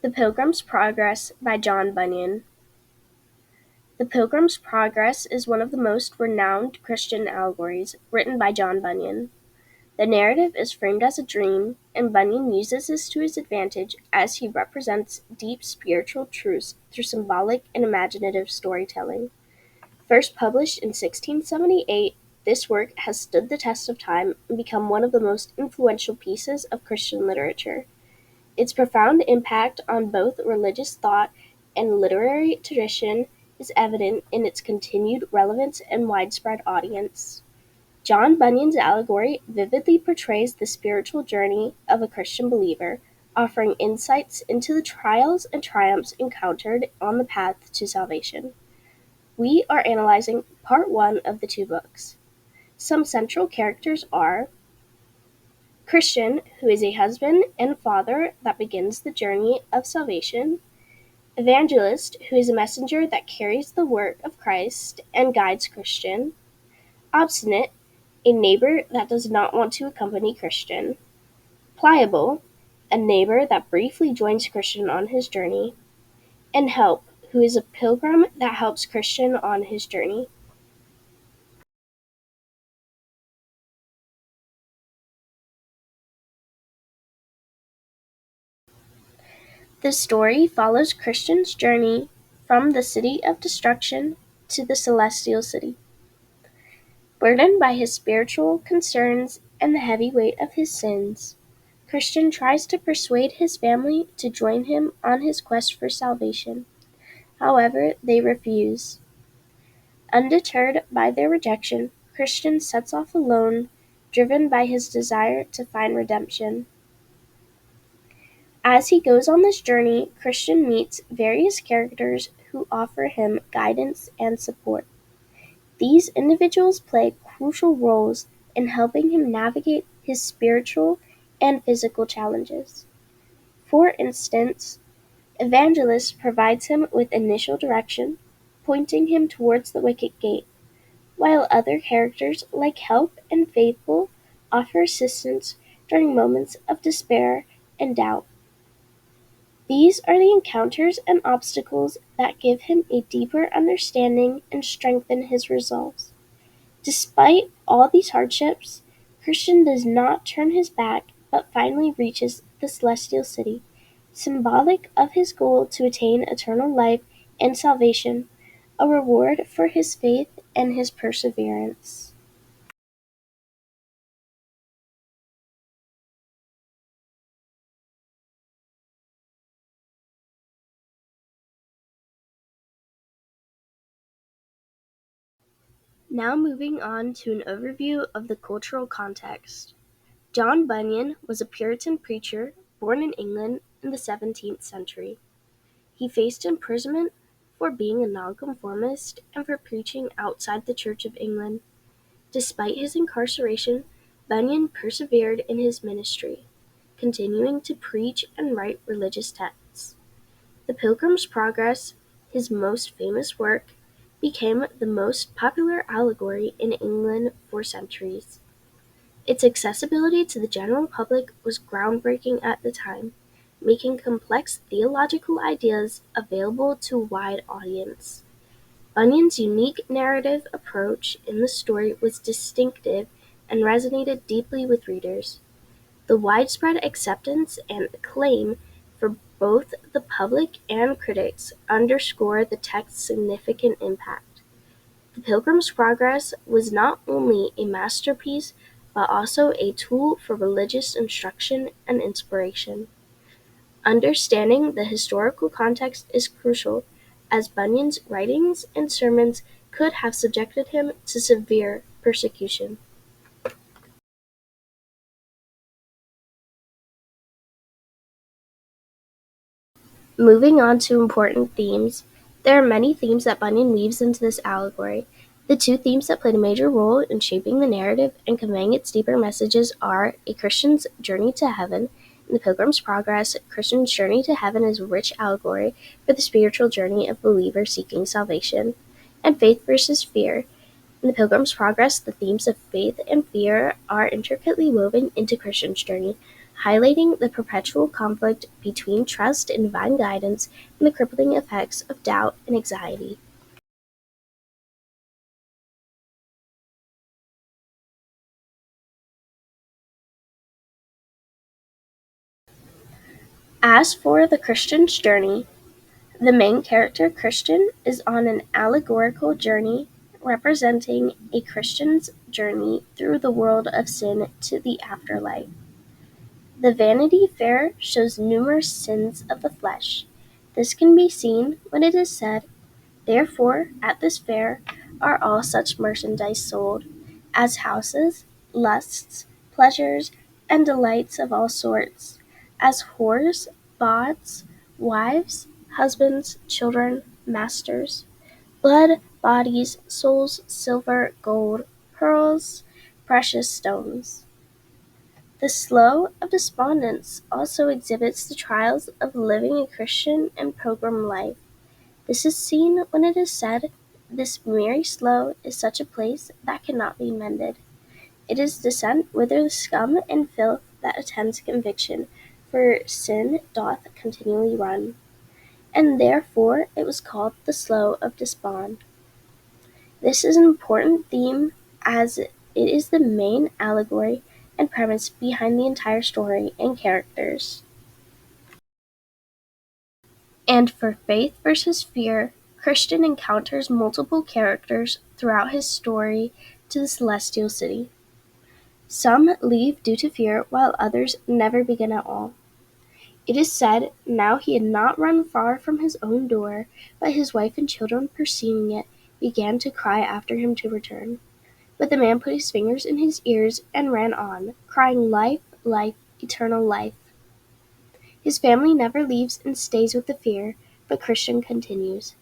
The Pilgrim's Progress by John Bunyan. The Pilgrim's Progress is one of the most renowned Christian allegories written by John Bunyan. The narrative is framed as a dream, and Bunyan uses this to his advantage as he represents deep spiritual truths through symbolic and imaginative storytelling. First published in 1678, this work has stood the test of time and become one of the most influential pieces of Christian literature. Its profound impact on both religious thought and literary tradition is evident in its continued relevance and widespread audience. John Bunyan's allegory vividly portrays the spiritual journey of a Christian believer, offering insights into the trials and triumphs encountered on the path to salvation. We are analyzing part one of the two books. Some central characters are Christian, who is a husband and father that begins the journey of salvation; Evangelist, who is a messenger that carries the work of Christ and guides Christian; Obstinate, a neighbor that does not want to accompany Christian; Pliable, a neighbor that briefly joins Christian on his journey; and Help, who is a pilgrim that helps Christian on his journey. The story follows Christian's journey from the city of destruction to the celestial city. Burdened by his spiritual concerns and the heavy weight of his sins, Christian tries to persuade his family to join him on his quest for salvation. However, they refuse. Undeterred by their rejection, Christian sets off alone, driven by his desire to find redemption. As he goes on this journey, Christian meets various characters who offer him guidance and support. These individuals play crucial roles in helping him navigate his spiritual and physical challenges. For instance, Evangelist provides him with initial direction, pointing him towards the wicket gate, while other characters like Help and Faithful offer assistance during moments of despair and doubt. These are the encounters and obstacles that give him a deeper understanding and strengthen his resolve. Despite all these hardships, Christian does not turn his back but finally reaches the celestial city, symbolic of his goal to attain eternal life and salvation, a reward for his faith and his perseverance. Now moving on to an overview of the cultural context. John Bunyan was a Puritan preacher born in England in the 17th century. He faced imprisonment for being a nonconformist and for preaching outside the Church of England. Despite his incarceration, Bunyan persevered in his ministry, continuing to preach and write religious texts. The Pilgrim's Progress, his most famous work, became the most popular allegory in England for centuries. Its accessibility to the general public was groundbreaking at the time, making complex theological ideas available to a wide audience. Bunyan's unique narrative approach in the story was distinctive and resonated deeply with readers. The widespread acceptance and acclaim for both the public and critics underscore the text's significant impact. The Pilgrim's Progress was not only a masterpiece but also a tool for religious instruction and inspiration. Understanding the historical context is crucial, as Bunyan's writings and sermons could have subjected him to severe persecution. Moving on to important themes, there are many themes that Bunyan weaves into this allegory. The two themes that played a major role in shaping the narrative and conveying its deeper messages are A Christian's Journey to Heaven. In The Pilgrim's Progress, Christian's journey to heaven is a rich allegory for the spiritual journey of believers seeking salvation. And Faith versus Fear. In The Pilgrim's Progress, the themes of faith and fear are intricately woven into Christian's journey, highlighting the perpetual conflict between trust in divine guidance and the crippling effects of doubt and anxiety. As for the Christian's journey, the main character, Christian, is on an allegorical journey representing a Christian's journey through the world of sin to the afterlife. The Vanity Fair shows numerous sins of the flesh. This can be seen when it is said, "Therefore at this fair are all such merchandise sold, as houses, lusts, pleasures, and delights of all sorts, as whores, bawds, wives, husbands, children, masters, blood, bodies, souls, silver, gold, pearls, precious stones." The Slough of Despondence also exhibits the trials of living a Christian and pilgrim life. This is seen when it is said, "This merry slough is such a place that cannot be mended. It is descent whither the scum and filth that attends conviction for sin doth continually run, and therefore it was called the Slough of Despond." This is an important theme as it is the main allegory and premise behind the entire story and characters. And for faith versus fear, Christian encounters multiple characters throughout his story to the celestial city. Some leave due to fear, while others never begin at all. It is said, now he had not run far from his own door, but his wife and children, perceiving it, began to cry after him to return. But the man put his fingers in his ears and ran on, crying, "Life, life, eternal life." His family never leaves and stays with the fear, but Christian continues.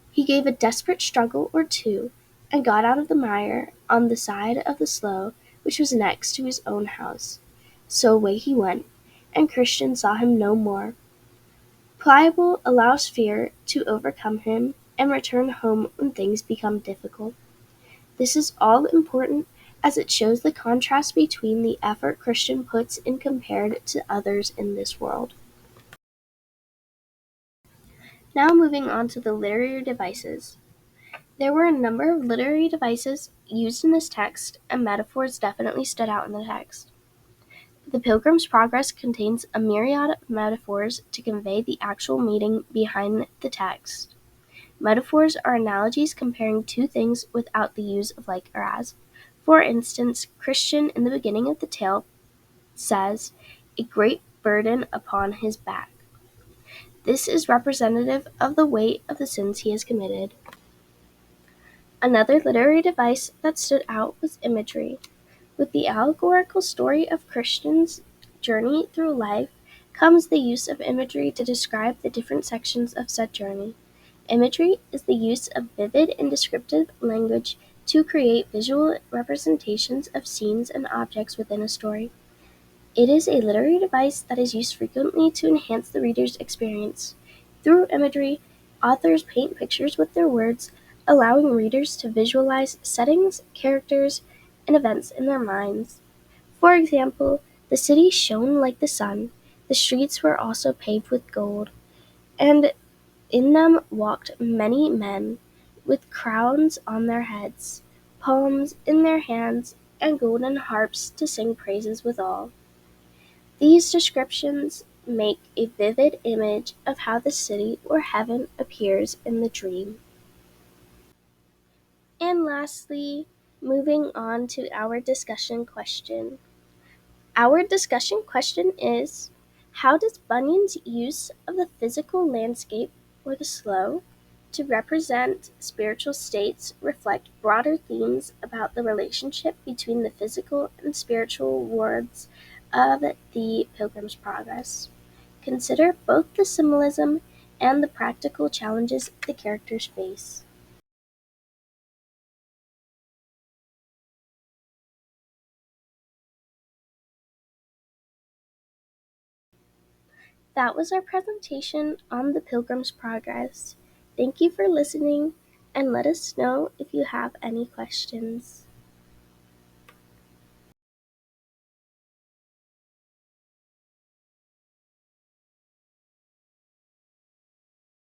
He gave a desperate struggle or two, and got out of the mire on the side of the slough which was next to his own house. So away he went, and Christian saw him no more. Pliable allows fear to overcome him and return home when things become difficult. This is all important as it shows the contrast between the effort Christian puts in compared to others in this world. Now moving on to the literary devices. There were a number of literary devices used in this text, and metaphors definitely stood out in the text. The Pilgrim's Progress contains a myriad of metaphors to convey the actual meaning behind the text. Metaphors are analogies comparing two things without the use of like or as. For instance, Christian in the beginning of the tale says, "a great burden upon his back." This is representative of the weight of the sins he has committed. Another literary device that stood out was imagery. With the allegorical story of Christian's journey through life comes the use of imagery to describe the different sections of said journey. Imagery is the use of vivid and descriptive language to create visual representations of scenes and objects within a story. It is a literary device that is used frequently to enhance the reader's experience. Through imagery, authors paint pictures with their words, allowing readers to visualize settings, characters, and events in their minds. For example, the city shone like the sun, the streets were also paved with gold, and in them walked many men, with crowns on their heads, palms in their hands, and golden harps to sing praises withal. These descriptions make a vivid image of how the city or heaven appears in the dream. And lastly, moving on to our discussion question. Our discussion question is, how does Bunyan's use of the physical landscape, or the slough, to represent spiritual states reflect broader themes about the relationship between the physical and spiritual worlds of the Pilgrim's Progress? Consider both the symbolism and the practical challenges the characters face. That was our presentation on the Pilgrim's Progress. Thank you for listening, and let us know if you have any questions.